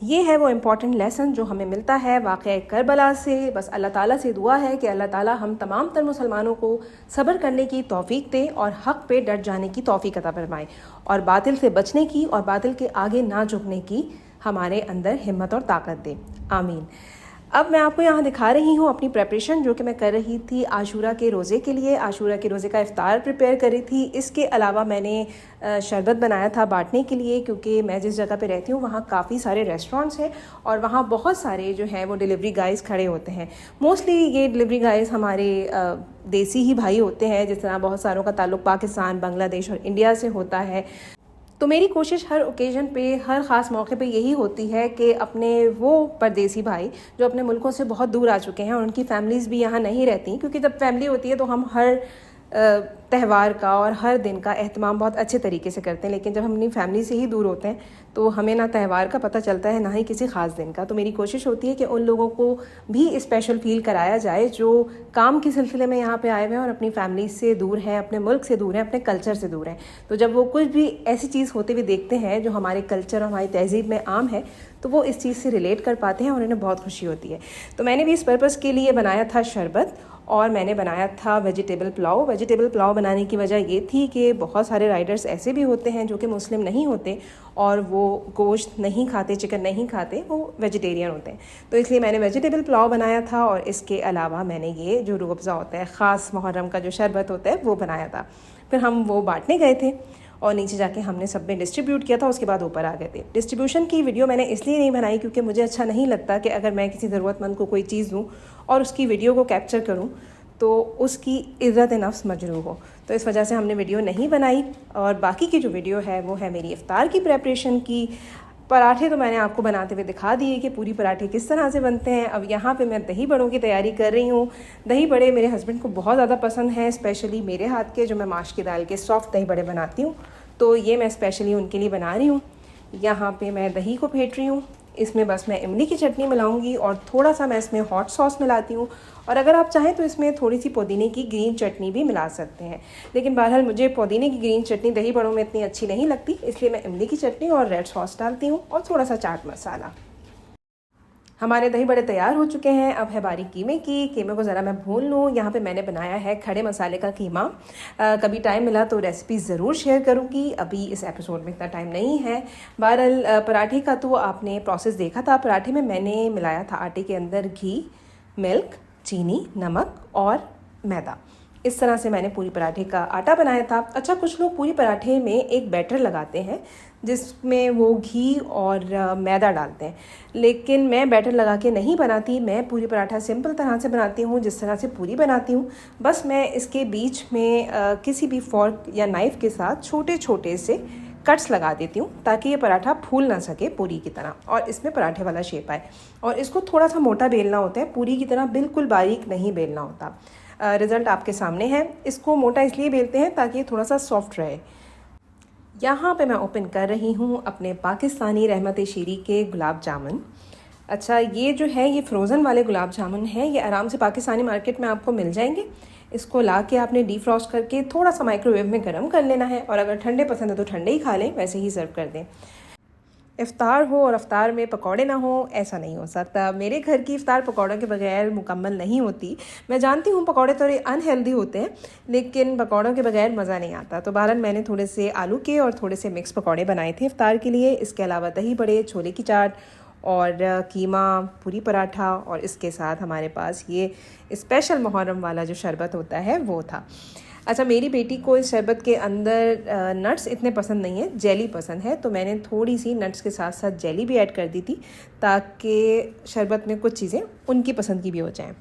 یہ ہے وہ امپورٹنٹ لیسن جو ہمیں ملتا ہے واقعہ کربلا سے. بس اللہ تعالیٰ سے دعا ہے کہ اللہ تعالیٰ ہم تمام تر مسلمانوں کو صبر کرنے کی توفیق دے اور حق پہ ڈٹ جانے کی توفیق عطا فرمائے, اور باطل سے بچنے کی اور باطل کے آگے نہ جھکنے کی ہمارے اندر ہمت اور طاقت دے. آمین. اب میں آپ کو یہاں دکھا رہی ہوں اپنی پریپریشن جو کہ میں کر رہی تھی عاشورہ کے روزے کے لیے. عاشورہ کے روزے کا افطار پریپیئر کر رہی تھی. اس کے علاوہ میں نے شربت بنایا تھا بانٹنے کے لیے, کیونکہ میں جس جگہ پہ رہتی ہوں وہاں کافی سارے ریسٹورینٹس ہیں اور وہاں بہت سارے جو ہیں وہ ڈیلیوری گائز کھڑے ہوتے ہیں. موسٹلی یہ ڈیلیوری گائز ہمارے دیسی ہی بھائی ہوتے ہیں, جس طرح بہت ساروں کا تعلق پاکستان, بنگلہ دیش اور انڈیا سے ہوتا ہے. تو میری کوشش ہر اوکیزن پہ, ہر خاص موقع پہ یہی ہوتی ہے کہ اپنے وہ پردیسی بھائی جو اپنے ملکوں سے بہت دور آ چکے ہیں اور ان کی فیملیز بھی یہاں نہیں رہتی, کیونکہ جب فیملی ہوتی ہے تو ہم ہر تہوار کا اور ہر دن کا اہتمام بہت اچھے طریقے سے کرتے ہیں, لیکن جب ہم اپنی فیملی سے ہی دور ہوتے ہیں تو ہمیں نہ تہوار کا پتہ چلتا ہے نہ ہی کسی خاص دن کا. تو میری کوشش ہوتی ہے کہ ان لوگوں کو بھی اسپیشل فیل کرایا جائے جو کام کے سلسلے میں یہاں پہ آئے ہوئے ہیں اور اپنی فیملی سے دور ہیں, اپنے ملک سے دور ہیں, اپنے کلچر سے دور ہیں. تو جب وہ کچھ بھی ایسی چیز ہوتے ہوئے دیکھتے ہیں جو ہمارے کلچر اور ہماری تہذیب میں عام ہے تو وہ اس چیز سے ریلیٹ کر پاتے ہیں اور انہیں بہت خوشی ہوتی ہے. تو میں نے بھی اس پرپس کے لیے بنایا تھا شربت, اور میں نے بنایا تھا ویجیٹیبل پلاؤ. ویجیٹیبل پلاؤ بنانے کی وجہ یہ تھی کہ بہت سارے رائڈرز ایسے بھی ہوتے ہیں جو کہ مسلم نہیں ہوتے اور وہ گوشت نہیں کھاتے, چکن نہیں کھاتے, وہ ویجیٹیرین ہوتے ہیں. تو اس لیے میں نے ویجیٹیبل پلاؤ بنایا تھا, اور اس کے علاوہ میں نے یہ جو روح افزا ہوتا ہے, خاص محرم کا جو شربت ہوتا ہے, وہ بنایا تھا. پھر ہم وہ بانٹنے گئے تھے اور نیچے جا کے ہم نے سب میں ڈسٹریبیوٹ کیا تھا. اس کے بعد اوپر آ گئے تھے. ڈسٹریبیوشن کی ویڈیو میں نے اس لیے نہیں بنائی کیونکہ مجھے اچھا نہیں لگتا کہ اگر میں کسی ضرورت مند کو کوئی چیز دوں اور اس کی ویڈیو کو کیپچر کروں تو اس کی عزت نفس مجروح ہو. تو اس وجہ سے ہم نے ویڈیو نہیں بنائی. اور باقی کی جو ویڈیو ہے وہ ہے میری افطار کی پریپریشن کی. پراٹھے تو میں نے آپ کو بناتے ہوئے دکھا دیے کہ پوری پراٹھے کس طرح سے بنتے ہیں. اب یہاں پہ میں دہی بڑوں کی تیاری کر رہی ہوں. دہی بڑے میرے ہسبینڈ کو بہت زیادہ پسند ہیں, اسپیشلی میرے ہاتھ کے جو میں ماش کی دال کے سافٹ دہی بڑے بناتی ہوں, تو یہ میں اسپیشلی ان کے لیے بنا رہی ہوں. یہاں پہ میں دہی کو پھینٹ رہی ہوں. اس میں بس میں املی کی چٹنی ملاؤں گی اور تھوڑا سا میں اس میں ہاٹ ساس ملاتی ہوں, اور اگر آپ چاہیں تو اس میں تھوڑی سی پودینے کی گرین چٹنی بھی ملا سکتے ہیں. لیکن بہرحال مجھے پودینے کی گرین چٹنی دہی بڑوں میں اتنی اچھی نہیں لگتی, اس لیے میں املی کی چٹنی اور ریڈ ساس ڈالتی ہوں اور تھوڑا سا چاٹ مسالہ. ہمارے دہی بڑے تیار ہو چکے ہیں. اب ہے باری قیمے کی. قیمے کو ذرا میں بھون لوں. یہاں پہ میں نے بنایا ہے کھڑے مسالے کا قیمہ. کبھی ٹائم ملا تو ریسیپی ضرور شیئر کروں گی, ابھی اس ایپیسوڈ میں اتنا ٹائم نہیں ہے. بہرحال پراٹھے کا تو آپ نے پروسیس دیکھا تھا. پراٹھے میں میں نے ملایا تھا آٹے کے اندر گھی, ملک, چینی, نمک اور میدا. اس طرح سے میں نے پوری پراٹھے کا آٹا بنایا تھا. اچھا, کچھ لوگ پوری پراٹھے میں ایک بیٹر لگاتے ہیں جس میں وہ گھی اور میدا ڈالتے ہیں, لیکن میں بیٹر لگا کے نہیں بناتی. میں پوری پراٹھا سمپل طرح سے بناتی ہوں, جس طرح سے پوری بناتی ہوں. بس میں اس کے بیچ میں کسی بھی فورک یا نائف کے ساتھ چھوٹے چھوٹے سے کٹس لگا دیتی ہوں تاکہ یہ پراٹھا پھول نہ سکے پوری کی طرح اور اس میں پراٹھے والا شیپ آئے. اور اس کو تھوڑا سا موٹا بیلنا ہوتا ہے, پوری کی طرح بالکل باریک نہیں بیلنا ہوتا. رزلٹ آپ کے سامنے ہے. اس کو موٹا اس لیے بیلتے ہیں تاکہ یہ تھوڑا سا سافٹ رہے. یہاں پہ میں اوپن کر رہی ہوں اپنے پاکستانی رحمت شیری کے گلاب جامن. اچھا, یہ جو ہے یہ فروزن والے گلاب جامن ہیں. یہ آرام سے پاکستانی مارکیٹ میں آپ کو مل جائیں گے. اس کو لا کے آپ نے ڈی فروسٹ کر کے تھوڑا سا مائکرو ویو میں گرم کر لینا ہے, اور اگر ٹھنڈے پسند ہے تو ٹھنڈے ہی کھا لیں, ویسے ہی سرو کر دیں. افطار ہو اور افطار میں پکوڑے نہ ہوں, ایسا نہیں ہو سکتا. میرے گھر کی افطار پکوڑوں کے بغیر مکمل نہیں ہوتی. میں جانتی ہوں پکوڑے تھوڑے انہیلدی ہوتے ہیں, لیکن پکوڑوں کے بغیر مزہ نہیں آتا. تو بہرحال میں نے تھوڑے سے آلو کے اور تھوڑے سے مکس پکوڑے بنائے تھے افطار کے لیے. اس کے علاوہ دہی بڑے, چھولے کی چاٹ اور قیمہ, پوری پراٹھا, اور اس کے ساتھ ہمارے پاس یہ اسپیشل محرم والا جو شربت ہوتا ہے وہ تھا. اچھا, میری بیٹی کو اس شربت کے اندر نٹس اتنے پسند نہیں ہیں, جیلی پسند ہے, تو میں نے تھوڑی سی نٹس کے ساتھ ساتھ جیلی بھی ایڈ کر دی تھی تاکہ شربت میں کچھ چیزیں ان کی پسند کی بھی ہو جائیں.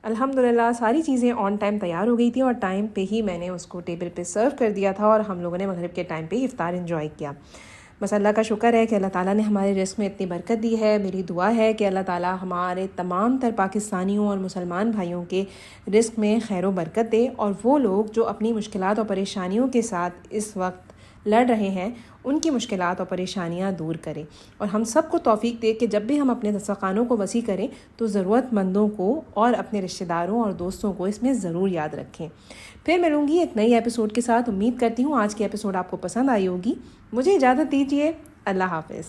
الحمدللہ ساری چیزیں آن ٹائم تیار ہو گئی تھیں اور ٹائم پہ ہی میں نے اس کو ٹیبل پہ سرو کر دیا تھا, اور ہم لوگوں نے مغرب کے ٹائم پہ ہی افطار انجوائے کیا. بس اللہ کا شکر ہے کہ اللہ تعالیٰ نے ہمارے رزق میں اتنی برکت دی ہے. میری دعا ہے کہ اللہ تعالیٰ ہمارے تمام تر پاکستانیوں اور مسلمان بھائیوں کے رزق میں خیر و برکت دے, اور وہ لوگ جو اپنی مشکلات اور پریشانیوں کے ساتھ اس وقت لڑ رہے ہیں ان کی مشکلات اور پریشانیاں دور کرے, اور ہم سب کو توفیق دے کہ جب بھی ہم اپنے دسترخوانوں کو وسیع کریں تو ضرورت مندوں کو اور اپنے رشتہ داروں اور دوستوں کو اس میں ضرور یاد رکھیں. پھر ملوں گی ایک نئی ایپیسوڈ کے ساتھ. امید کرتی ہوں آج کی ایپیسوڈ آپ کو پسند آئی ہوگی. مجھے اجازت دیجیے. اللہ حافظ.